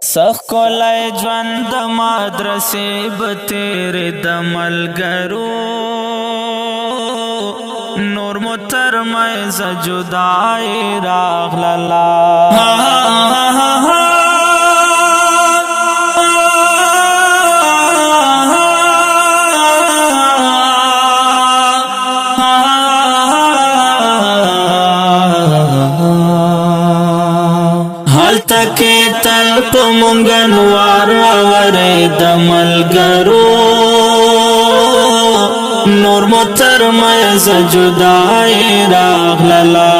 سخ کولای ژوند د مدرسې به تیرې د ملګرو نور مو تر منځه جدای راغلله تکي تل په مونږ نوار اورې د ملګرو نور مو تر منځه جدای راغلله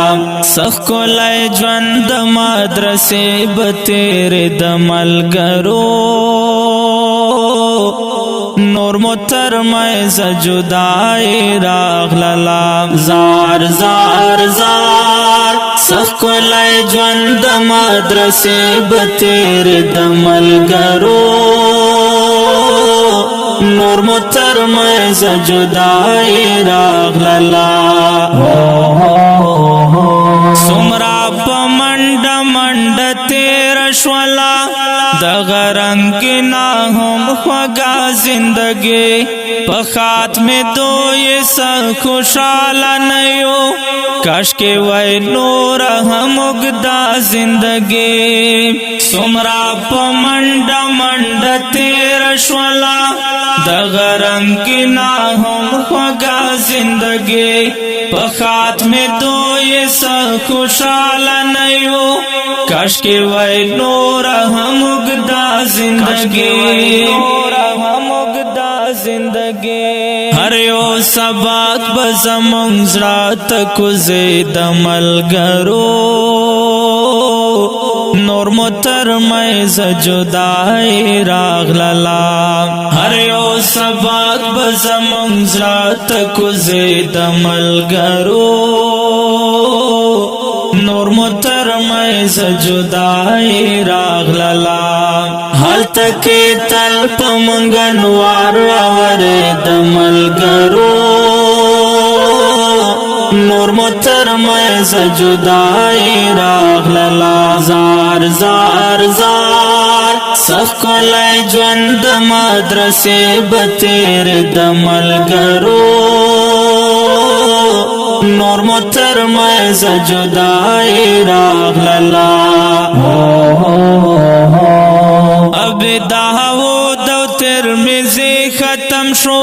سخ کولای ژوند د مدرسې به تیرې د ملګرو نور مو تر منځه جدای راغلله زار زار زار سخ کولای ژوند د مدرسې به تیرې د ملګرو نور مو تر منځه جدای راغلله څومره په منډه منډه تېره شوله دغه رنګینه هم خوږه زندګي په خاتمېدو یې څه خوشحاله نه یو کاشکې وای نوره هم اوږده زندګي څومره په منډه منډه تېره شوله دغه رنګینه هم خوږه زندګي په خاتمېدو یې څه خوشحاله نه یو کاشکې وای نوره هم اوږده زندګي هر یو سبق به زمونږ زړه ته کوزې د ملګرو نور مو تر منځه جدای راغلله هر یو سبق به زمونږ زړه ته کوزې د ملګرو نور مو تر منځه جدای راغلله هلته کې تل په مونږ نوار اورې د ملګرو نور مو تر منځه جدای راغلله زار زار زار سخ کولای ژوند د مدرسې به تیرې د ملګرو نور مو تر منځه جدای راغلله ابي داود او ترمذي ختم شو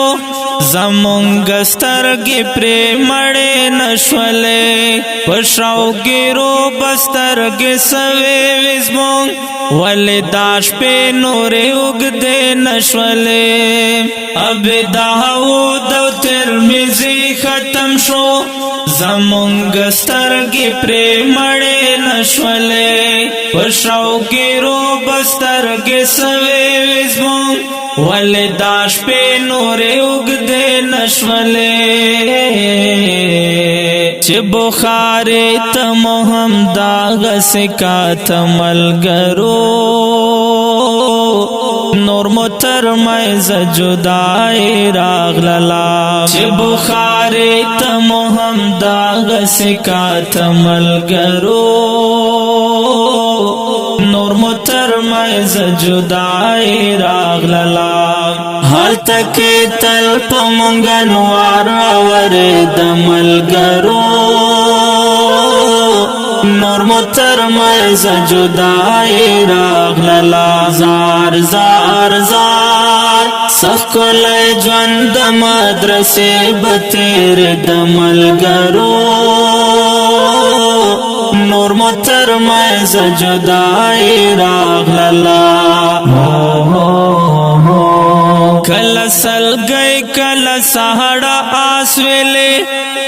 زمونږ سترګې پرې مړې نشولې په شوګیرو بسترګې سوې وې زمونږ ولې دا شپې نورې اوږدې نشولې ابي داود او ترمذي ختم شو زمونږ سترګې پرې مړې نشولې په شوګیرو بسترګې سوې وې زمونږ ولې دا شپې نورې اوږدې نشولې چې بخاري ته مو هم داغسې کاته ملګرو نور مو تر منځه جدای راغلله چې بخاري ته مو هم داغسې کاته ملګرو نور مو تر منځه جدای راغلله هلته کې تل په مونږ نوار اورې د ملګرو نور مو تر منځه جدای راغلله زار زار زار سخ کولای ژوند د مدرسې به تیرې د ملګرو نور مو تر منځه جدای راغلله کله سلګۍ کله سهړه آس ویلې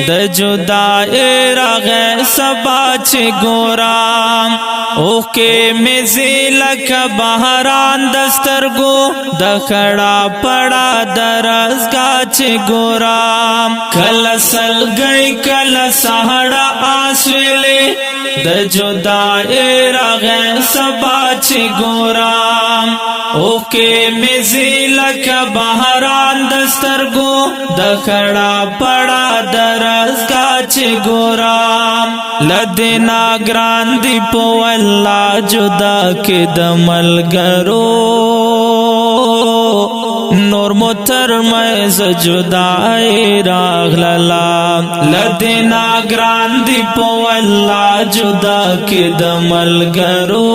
د جدای راغې سبا چې ګورم اوکې مې زی لکه بهران د سترګو د خړا پړا درزګا چې ګورم کله سلګۍ کله سهړه آس ویلې د جدای راغې سبا چې ګورم او کې مزي لکه بهران دسترګو د خړا پړا درزګه چې ګورام لدینا ګران دی په والله جدا کې د ملګرو نور متر مې جدای راغلا لدینا ګران دی په والله جدا کې د ملګرو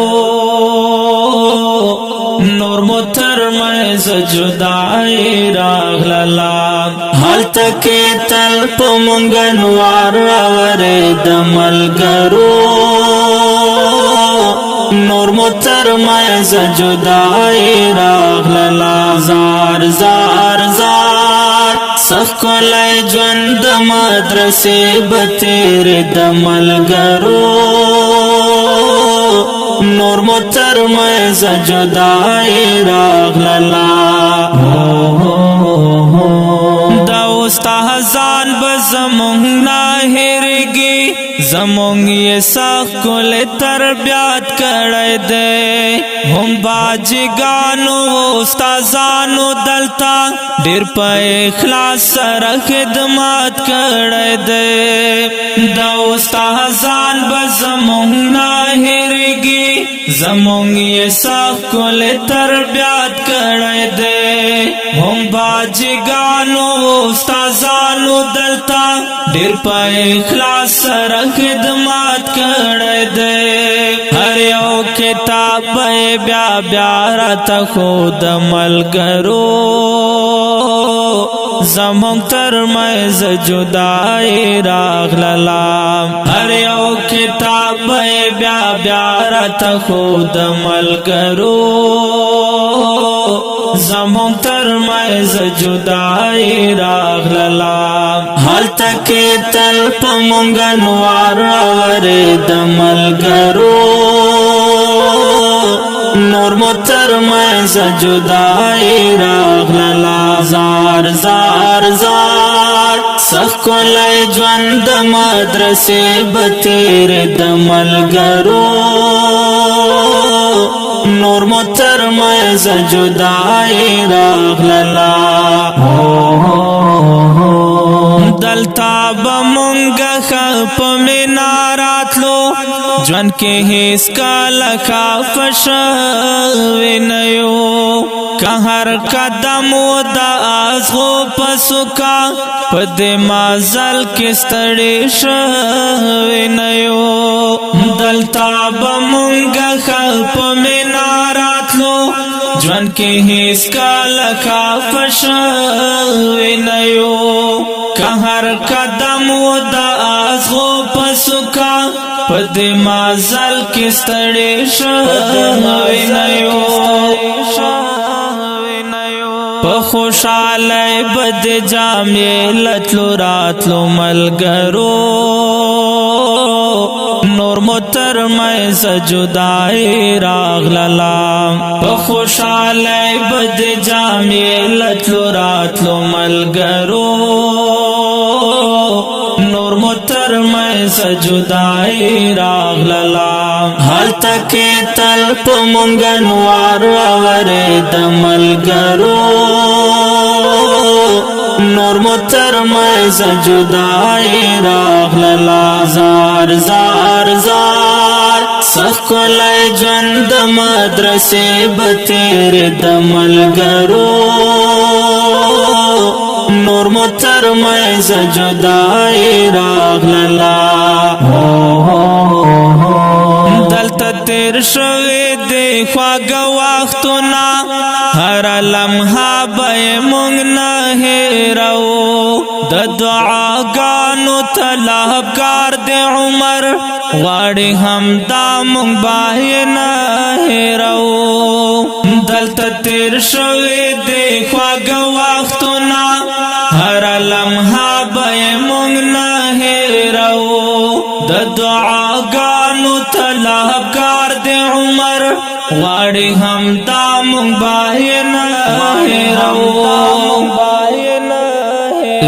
نور متر مې جدای راغلا حال تک تل په مونږ نوار راوړې د ملګرو نور متر مې جدای راغلا زار زار زار سخلای ژوند مدرسې بتیر د ملګرو نور متر مې جدای راغلا دا استادان بزمون نه هرګي زمونږ یې سخل تربیات کړی دی هم باجګانو استادانو دلتا ډېر په اخلاص سره خدمات کړی دی دا استادان به زمونږ نه هېرېږي زمونږ یې سخل تربیات کړی دی هم باجګانو استادانو دلتا ډېر په اخلاص سره خدمات کړی دی هر یو کتاب بیا بیا راته خود ملګرو زمونږ تر منځ جدای راغلا هر یو کتاب بیا بیا راته خود ملګرو زمونږ تر منځ جدای راغلا هلته کې تل په مونږ نوار راوړې د ملګرو نور مو تر منځ جدای راغلا زار زار زار سخلای ژوند مدرسې بتیر د ملګرو نور مو تر منځ جدای راغلا دلتا بمونږ خپ مناراتلو ژوند کې هیڅ کله خفه شوی نه یو که هر قدم د ازغو په سوکا په دې مازل کې ستړی شوی نه یو دلتا بمونږ خپ مناراتلو ژوند کې هیڅ کله خفه شوی نه یو که هر قدم د ازغو په سوکا په دې مازل کې ستړی شوی نه یو په خوشحالی بد جامې لتلو راتلو ملګرو نور مو تر منځ جدای راغلا په خوشحالی بد جامې لتلو راتلو ملګرو نور مو تر منځ جدای راغلا هلته کې تل په مونږ نوار راوړې د ملګرو نور مو تر منځ جدای راغلا زار زار زار سخلای ژوند مدرسې بتیر د ملګرو نور مو تر منځ جدای راغلا دلته تیر شوی دی خواږه وختونه هر لمحه به مونږ نه هېرو د دعاګانو طلبګار د عمر غواړي همدا مونږ به نه هېرو دلته تیر شوی دی خواږه وختونه هر لمحه به مونږ نه هېرو د دعاګانو طلبګار د عمر غواړي همدا مونږ به نه هېرو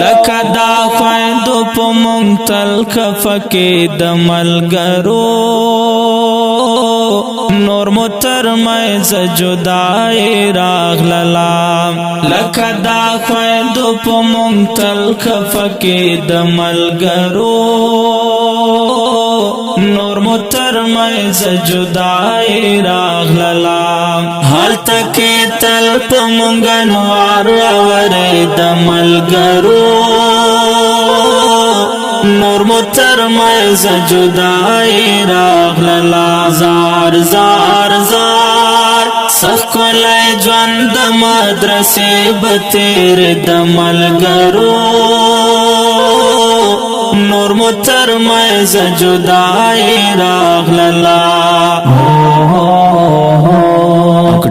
لکه دا خویندو په مونږ تل خفه کې د ملګرو نور مو ترمنځ جدای راغللا لکه دا خویندو په مونږ تل خفه کې د ملګرو نور مو ترمنځ جدای راغللا هلته کې تل په مونږ انوار راورې د ملګرو نور مو ترمنځ جدای راغللا زار زار زار سخلای ژوند د مدرسې به تیر د ملګرو نور مو ترمنځ جدای راغللا.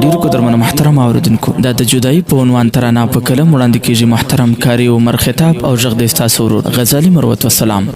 ډیرو قدرمنو محترم اوریدونکو دا د جدایي په عنوان ترانه په کلم وړاندې کیږي. محترم کاری عمر خطاب او غږ د ستاسو ورور غزالي مروت وسلام.